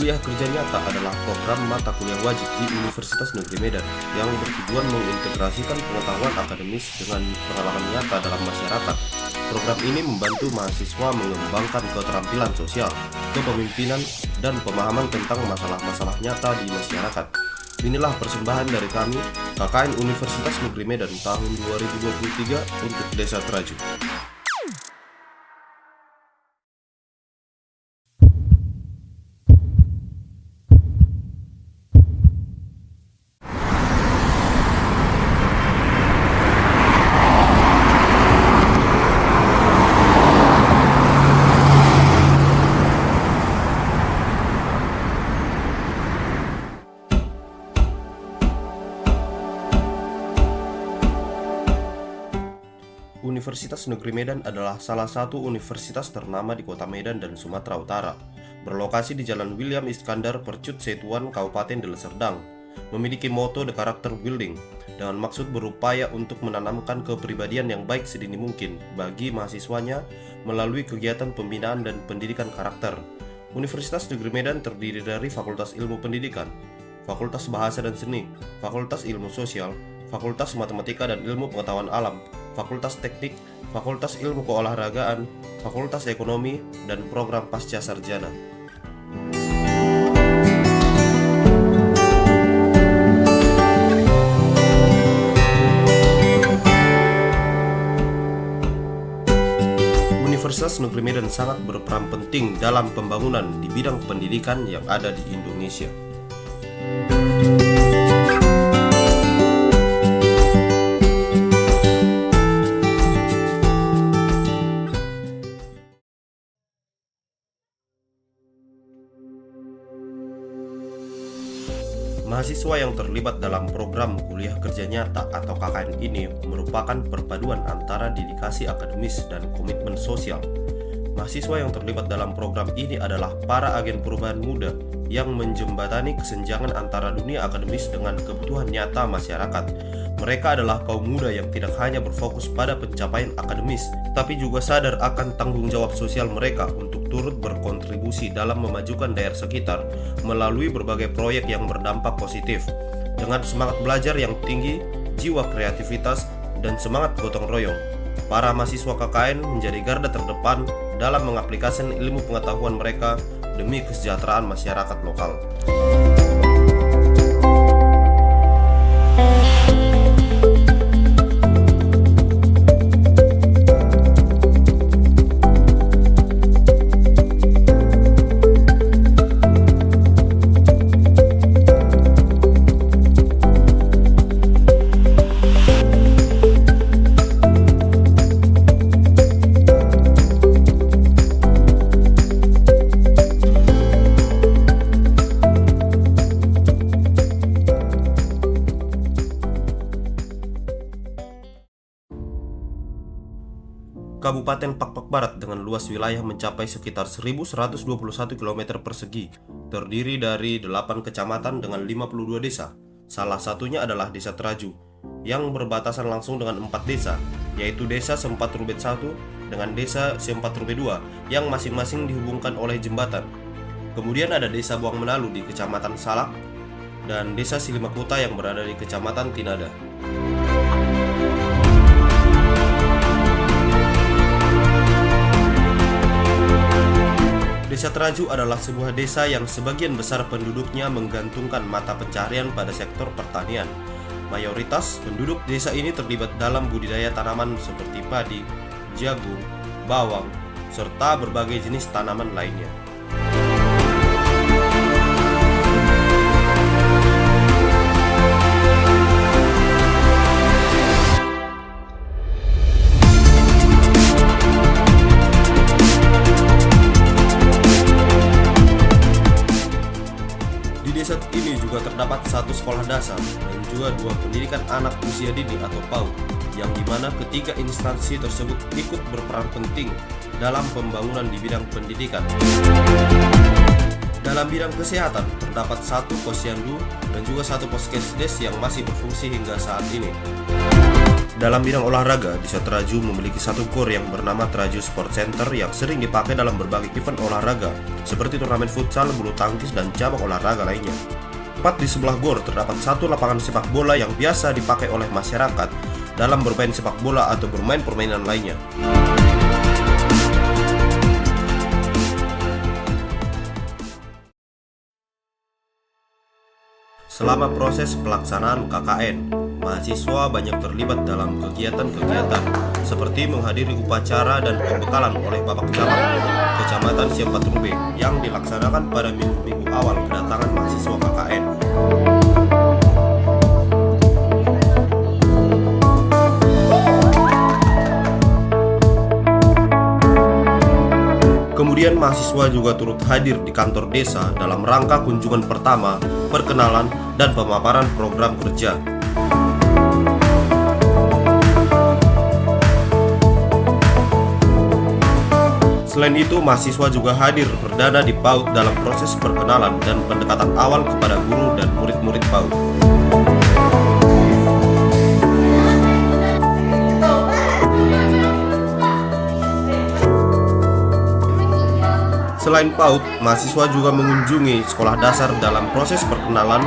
Kuliah Kerja Nyata adalah program mata kuliah wajib di Universitas Negeri Medan yang bertujuan mengintegrasikan pengetahuan akademis dengan pengalaman nyata dalam masyarakat. Program ini membantu mahasiswa mengembangkan keterampilan sosial, kepemimpinan, dan pemahaman tentang masalah-masalah nyata di masyarakat. Inilah persembahan dari kami, KKN Universitas Negeri Medan tahun 2023 untuk Desa Traju. Universitas Negeri Medan adalah salah satu universitas ternama di Kota Medan dan Sumatera Utara. Berlokasi di Jalan William Iskandar, Percut Setuan, Kabupaten Deli Serdang. Memiliki moto The Character Building dengan maksud berupaya untuk menanamkan kepribadian yang baik sedini mungkin bagi mahasiswanya melalui kegiatan pembinaan dan pendidikan karakter. Universitas Negeri Medan terdiri dari Fakultas Ilmu Pendidikan, Fakultas Bahasa dan Seni, Fakultas Ilmu Sosial, Fakultas Matematika dan Ilmu Pengetahuan Alam, Fakultas Teknik, Fakultas Ilmu Keolahragaan, Fakultas Ekonomi, dan Program Pasca Sarjana. Universitas Negeri Medan sangat berperan penting dalam pembangunan di bidang pendidikan yang ada di Indonesia. Mahasiswa yang terlibat dalam program Kuliah Kerja Nyata atau KKN ini merupakan perpaduan antara dedikasi akademis dan komitmen sosial. Mahasiswa yang terlibat dalam program ini adalah para agen perubahan muda yang menjembatani kesenjangan antara dunia akademis dengan kebutuhan nyata masyarakat. Mereka adalah kaum muda yang tidak hanya berfokus pada pencapaian akademis, tapi juga sadar akan tanggung jawab sosial mereka untuk turut berkontribusi dalam memajukan daerah sekitar melalui berbagai proyek yang berdampak positif. Dengan semangat belajar yang tinggi, jiwa kreativitas, dan semangat gotong royong, para mahasiswa KKN menjadi garda terdepan dalam mengaplikasikan ilmu pengetahuan mereka demi kesejahteraan masyarakat lokal. Kabupaten Pakpak Barat dengan luas wilayah mencapai sekitar 1121 km persegi, terdiri dari 8 kecamatan dengan 52 desa. Salah satunya adalah Desa Traju, yang berbatasan langsung dengan 4 desa, yaitu Desa Sempat Rubet 1 dengan Desa Sempat Rubet 2, yang masing-masing dihubungkan oleh jembatan. Kemudian ada Desa Buang Menalu di Kecamatan Salak, dan Desa Silimakuta yang berada di Kecamatan Tinada. Desa Traju adalah sebuah desa yang sebagian besar penduduknya menggantungkan mata pencaharian pada sektor pertanian. Mayoritas penduduk desa ini terlibat dalam budidaya tanaman seperti padi, jagung, bawang, serta berbagai jenis tanaman lainnya. Di desa ini juga terdapat satu sekolah dasar dan juga 2 pendidikan anak usia dini atau PAUD, yang dimana ketiga instansi tersebut ikut berperan penting dalam pembangunan di bidang pendidikan. Dalam bidang kesehatan, terdapat 1 posyandu dan juga 1 poskesdes yang masih berfungsi hingga saat ini. Dalam bidang olahraga, Desa Traju memiliki satu gor yang bernama Traju Sport Center yang sering dipakai dalam berbagai event olahraga, seperti turnamen futsal, bulu tangkis, dan cabang olahraga lainnya. Tepat di sebelah gor terdapat satu lapangan sepak bola yang biasa dipakai oleh masyarakat dalam bermain sepak bola atau bermain permainan lainnya. Selama proses pelaksanaan KKN, mahasiswa banyak terlibat dalam kegiatan-kegiatan seperti menghadiri upacara dan pembekalan oleh Bapak Camat Kecamatan Siampatrube yang dilaksanakan pada minggu-minggu awal kedatangan mahasiswa KKN. Kemudian mahasiswa juga turut hadir di kantor desa dalam rangka kunjungan pertama, perkenalan, dan pemaparan program kerja. Selain itu, mahasiswa juga hadir perdana di PAUD dalam proses perkenalan dan pendekatan awal kepada guru dan murid-murid PAUD. Selain PAUD, mahasiswa juga mengunjungi sekolah dasar dalam proses perkenalan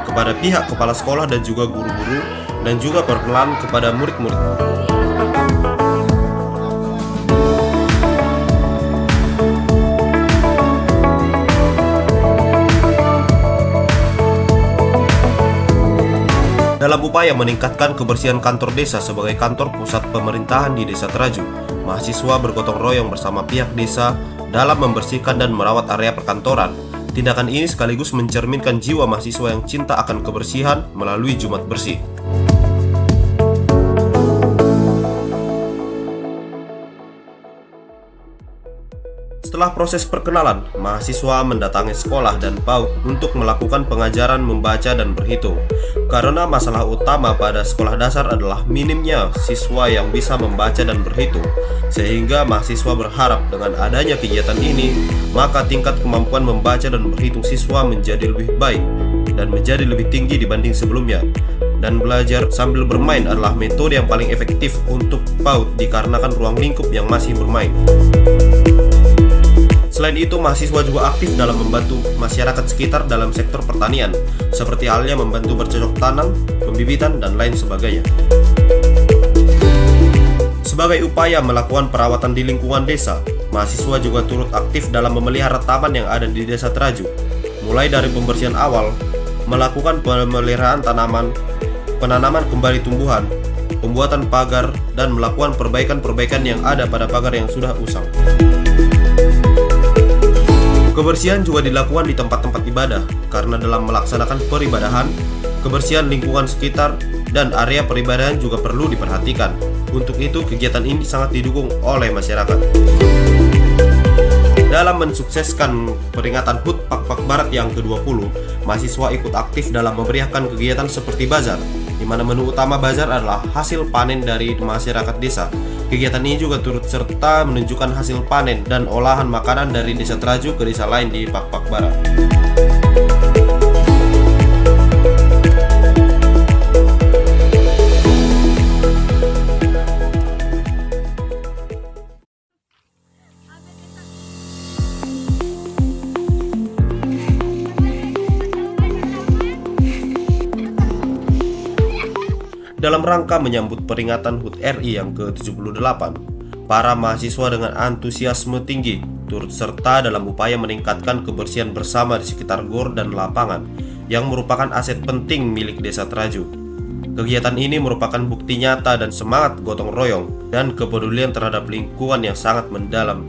kepada pihak kepala sekolah dan juga guru-guru, dan juga perkenalan kepada murid-murid. Dalam upaya meningkatkan kebersihan kantor desa sebagai kantor pusat pemerintahan di Desa Traju, mahasiswa bergotong royong bersama pihak desa dalam membersihkan dan merawat area perkantoran. Tindakan ini sekaligus mencerminkan jiwa mahasiswa yang cinta akan kebersihan melalui Jumat Bersih. Setelah proses perkenalan, mahasiswa mendatangi sekolah dan PAUD untuk melakukan pengajaran membaca dan berhitung. Karena masalah utama pada sekolah dasar adalah minimnya siswa yang bisa membaca dan berhitung, sehingga mahasiswa berharap dengan adanya kegiatan ini, maka tingkat kemampuan membaca dan berhitung siswa menjadi lebih baik dan menjadi lebih tinggi dibanding sebelumnya. Dan belajar sambil bermain adalah metode yang paling efektif untuk PAUD dikarenakan ruang lingkup yang masih bermain. Selain itu, mahasiswa juga aktif dalam membantu masyarakat sekitar dalam sektor pertanian, seperti halnya membantu bercocok tanam, pembibitan, dan lain sebagainya. Sebagai upaya melakukan perawatan di lingkungan desa, mahasiswa juga turut aktif dalam memelihara taman yang ada di Desa Traju, mulai dari pembersihan awal, melakukan pemeliharaan tanaman, penanaman kembali tumbuhan, pembuatan pagar, dan melakukan perbaikan-perbaikan yang ada pada pagar yang sudah usang. Kebersihan juga dilakukan di tempat-tempat ibadah, karena dalam melaksanakan peribadahan, kebersihan lingkungan sekitar dan area peribadahan juga perlu diperhatikan. Untuk itu, kegiatan ini sangat didukung oleh masyarakat. Dalam mensukseskan peringatan HUT Pak Barat yang ke-20, mahasiswa ikut aktif dalam memeriahkan kegiatan seperti bazar, di mana menu utama bazar adalah hasil panen dari masyarakat desa. Kegiatan ini juga turut serta menunjukkan hasil panen dan olahan makanan dari Desa Traju ke desa lain di Pak Barat. Dalam rangka menyambut peringatan HUT RI yang ke-78, para mahasiswa dengan antusiasme tinggi turut serta dalam upaya meningkatkan kebersihan bersama di sekitar gor dan lapangan yang merupakan aset penting milik Desa Traju. Kegiatan ini merupakan bukti nyata dan semangat gotong royong dan kepedulian terhadap lingkungan yang sangat mendalam.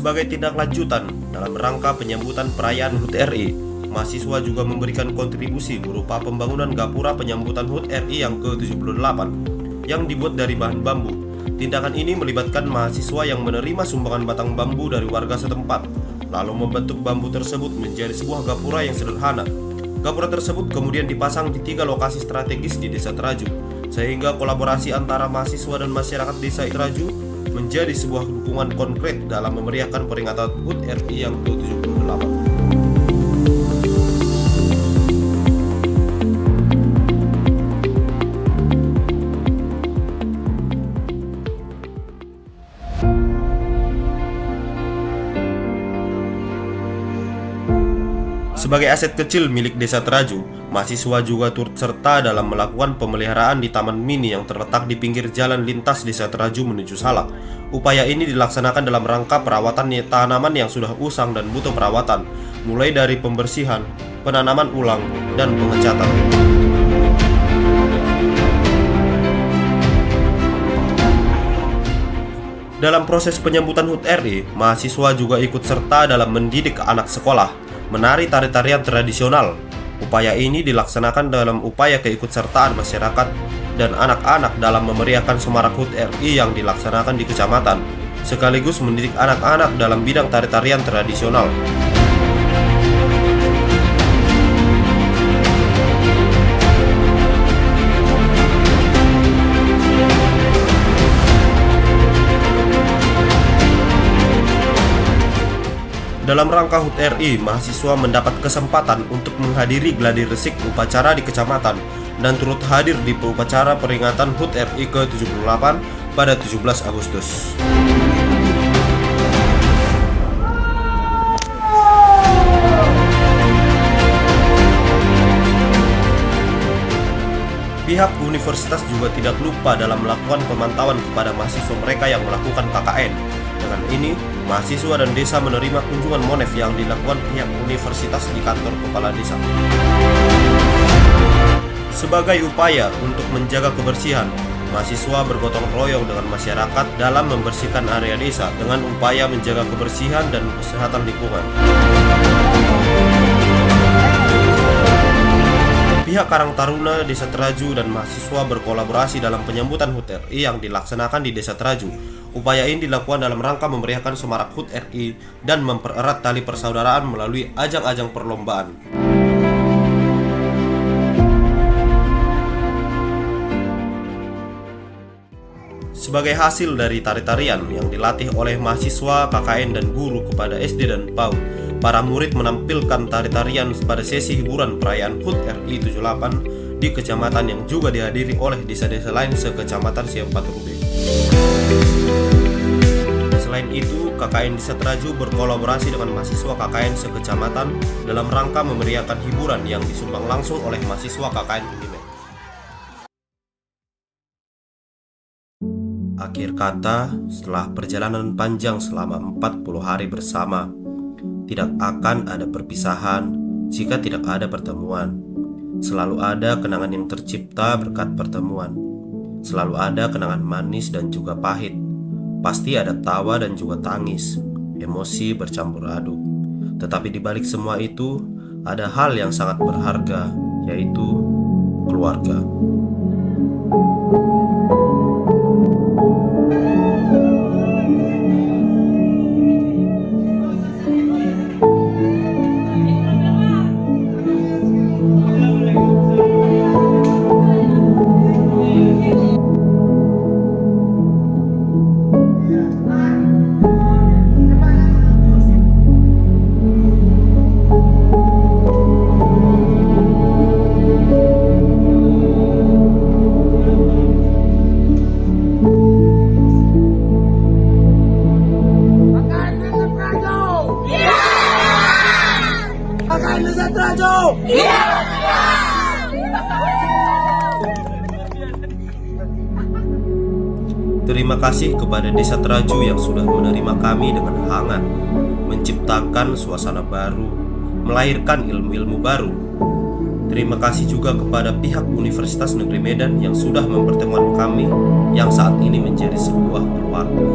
Sebagai tindak lanjutan dalam rangka penyambutan perayaan HUT RI, mahasiswa juga memberikan kontribusi berupa pembangunan gapura penyambutan HUT RI yang ke-78 yang dibuat dari bahan bambu. Tindakan ini melibatkan mahasiswa yang menerima sumbangan batang bambu dari warga setempat, lalu membentuk bambu tersebut menjadi sebuah gapura yang sederhana. Gapura tersebut kemudian dipasang di 3 lokasi strategis di Desa Teraju, sehingga kolaborasi antara mahasiswa dan masyarakat Desa Teraju menjadi sebuah dukungan konkret dalam memeriahkan peringatan HUT RI yang ke-78. Sebagai aset kecil milik Desa Teraju, mahasiswa juga turut serta dalam melakukan pemeliharaan di taman mini yang terletak di pinggir jalan lintas Desa Teraju menuju Salak. Upaya ini dilaksanakan dalam rangka perawatan tanaman yang sudah usang dan butuh perawatan, mulai dari pembersihan, penanaman ulang, dan pengecatan. Dalam proses penyambutan HUT RI, mahasiswa juga ikut serta dalam mendidik anak sekolah menari tari-tarian tradisional. Upaya ini dilaksanakan dalam upaya keikutsertaan masyarakat dan anak-anak dalam memeriahkan semarak HUT RI yang dilaksanakan di kecamatan, sekaligus mendidik anak-anak dalam bidang tari-tarian tradisional. Dalam rangka HUT RI, mahasiswa mendapat kesempatan untuk menghadiri gladi resik upacara di kecamatan dan turut hadir di upacara peringatan HUT RI ke-78 pada 17 Agustus. Pihak universitas juga tidak lupa dalam melakukan pemantauan kepada mahasiswa mereka yang melakukan KKN. Dengan ini, mahasiswa dan desa menerima kunjungan monef yang dilakukan pihak universitas di kantor kepala desa. Sebagai upaya untuk menjaga kebersihan, mahasiswa bergotong royong dengan masyarakat dalam membersihkan area desa dengan upaya menjaga kebersihan dan kesehatan lingkungan. Pihak Karang Taruna Desa Teraju dan mahasiswa berkolaborasi dalam penyambutan HUT RI yang dilaksanakan di Desa Teraju. Upaya ini dilakukan dalam rangka memeriahkan semarak HUT RI dan mempererat tali persaudaraan melalui ajang-ajang perlombaan. Sebagai hasil dari tari-tarian yang dilatih oleh mahasiswa, KKN, dan guru kepada SD dan PAUD, para murid menampilkan tari-tarian pada sesi hiburan perayaan HUT RI 78 di kecamatan yang juga dihadiri oleh desa-desa lain sekecamatan Siampat Rube. Selain itu, KKN Desa Teraju berkolaborasi dengan mahasiswa KKN sekecamatan dalam rangka memeriahkan hiburan yang disumbang langsung oleh mahasiswa KKN Unimed. Akhir kata, setelah perjalanan panjang selama 40 hari bersama, tidak akan ada perpisahan jika tidak ada pertemuan. Selalu ada kenangan yang tercipta berkat pertemuan. Selalu ada kenangan manis dan juga pahit. Pasti ada tawa dan juga tangis, emosi bercampur aduk. Tetapi di balik semua itu, ada hal yang sangat berharga, yaitu keluarga. Terima kasih kepada Desa Teraju yang sudah menerima kami dengan hangat, menciptakan suasana baru, melahirkan ilmu-ilmu baru. Terima kasih juga kepada pihak Universitas Negeri Medan yang sudah mempertemukan kami yang saat ini menjadi sebuah keluarga.